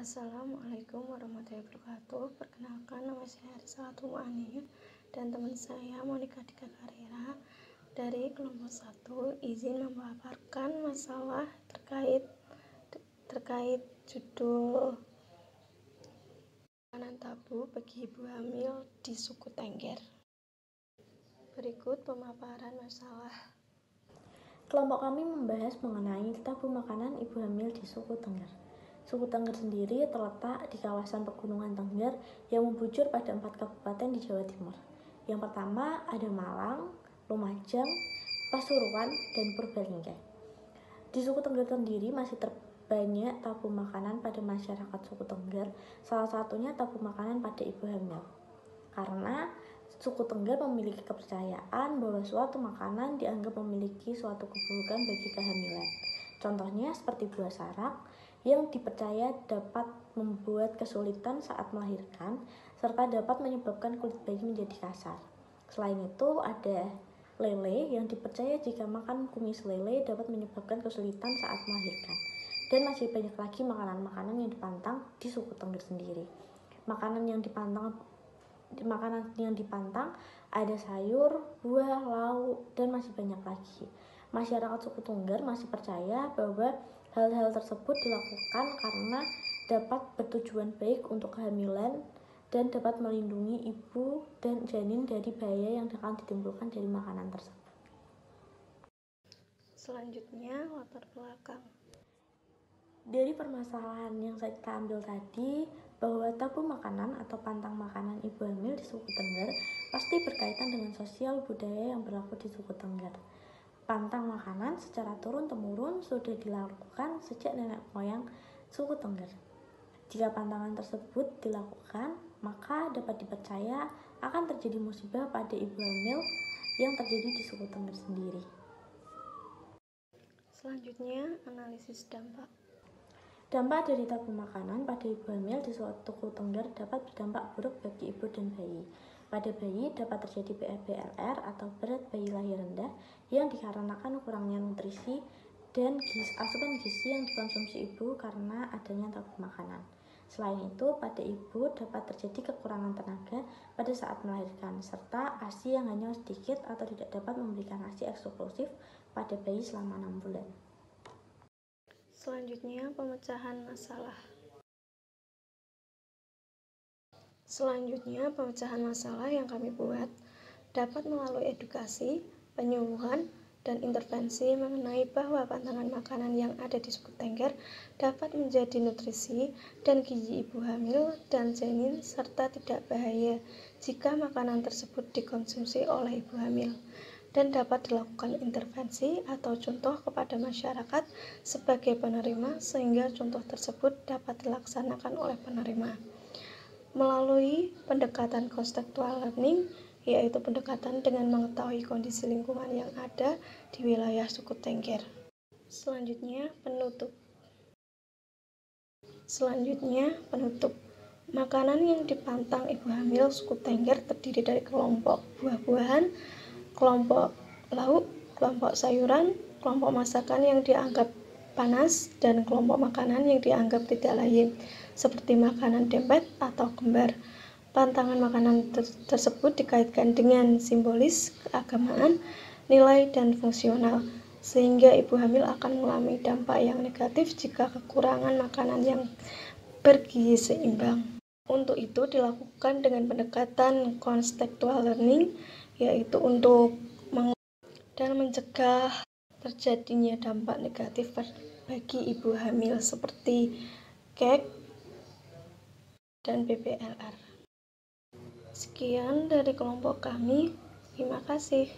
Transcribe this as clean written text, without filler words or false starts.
Assalamualaikum warahmatullahi wabarakatuh. Perkenalkan, nama saya Arisalatul Mu'aniyah dan teman saya Monika Dika Karira dari kelompok 1 izin memaparkan masalah terkait judul makanan tabu bagi ibu hamil di suku Tengger. Berikut pemaparan masalah. Kelompok kami membahas mengenai tabu makanan ibu hamil di suku Tengger. Suku Tengger sendiri terletak di kawasan pegunungan Tengger yang membujur pada 4 kabupaten di Jawa Timur. Yang pertama ada Malang, Lumajang, Pasuruan, dan Purbalingga. Di suku Tengger sendiri masih terbanyak tabu makanan pada masyarakat suku Tengger, salah satunya tabu makanan pada ibu hamil. Karena suku Tengger memiliki kepercayaan bahwa suatu makanan dianggap memiliki suatu keburukan bagi kehamilan. Contohnya seperti buah sarak yang dipercaya dapat membuat kesulitan saat melahirkan serta dapat menyebabkan kulit bayi menjadi kasar. Selain itu ada lele yang dipercaya jika makan kumis lele dapat menyebabkan kesulitan saat melahirkan. Dan masih banyak lagi makanan-makanan yang dipantang di suku Tengger sendiri. Makanan yang dipantang ada sayur, buah, lauk, dan masih banyak lagi. Masyarakat suku Tengger masih percaya bahwa hal-hal tersebut dilakukan karena dapat bertujuan baik untuk kehamilan dan dapat melindungi ibu dan janin dari bahaya yang akan ditimbulkan dari makanan tersebut. Selanjutnya, latar belakang. Dari permasalahan yang saya ambil tadi, bahwa tabu makanan atau pantang makanan ibu hamil di suku Tengger pasti berkaitan dengan sosial budaya yang berlaku di suku Tengger. Pantang makanan secara turun-temurun sudah dilakukan sejak nenek moyang suku Tengger. Jika pantangan tersebut dilakukan, maka dapat dipercaya akan terjadi musibah pada ibu hamil yang terjadi di suku Tengger sendiri. Selanjutnya, analisis dampak. Dampak dari tabu makanan pada ibu hamil di suku Tengger dapat berdampak buruk bagi ibu dan bayi. Pada bayi dapat terjadi BLR atau berat bayi lahir rendah yang dikarenakan kurangnya nutrisi dan asupan gizi yang dikonsumsi ibu karena adanya tabu makanan. Selain itu, pada ibu dapat terjadi kekurangan tenaga pada saat melahirkan, serta ASI yang hanya sedikit atau tidak dapat memberikan ASI eksklusif pada bayi selama 6 bulan. Selanjutnya, pemecahan masalah. Selanjutnya, pemecahan masalah yang kami buat dapat melalui edukasi, penyuluhan, dan intervensi mengenai bahwa pantangan makanan yang ada di suku Tengger dapat menjadi nutrisi dan gizi ibu hamil dan janin serta tidak bahaya jika makanan tersebut dikonsumsi oleh ibu hamil, dan dapat dilakukan intervensi atau contoh kepada masyarakat sebagai penerima sehingga contoh tersebut dapat dilaksanakan oleh penerima melalui pendekatan contextual learning, yaitu pendekatan dengan mengetahui kondisi lingkungan yang ada di wilayah suku Tengger. Selanjutnya, penutup. Makanan yang dipantang ibu hamil suku Tengger terdiri dari kelompok buah-buahan, kelompok lauk, kelompok sayuran, kelompok masakan yang dianggap panas, dan kelompok makanan yang dianggap tidak lazim, seperti makanan dempet atau kembar. Pantangan makanan tersebut dikaitkan dengan simbolis, keagamaan, nilai, dan fungsional, sehingga ibu hamil akan mengalami dampak yang negatif jika kekurangan makanan yang bergizi seimbang. Untuk itu dilakukan dengan pendekatan contextual learning, yaitu untuk mencegah terjadinya dampak negatif bagi ibu hamil seperti KEK dan BBLR. Sekian dari kelompok kami. Terima kasih.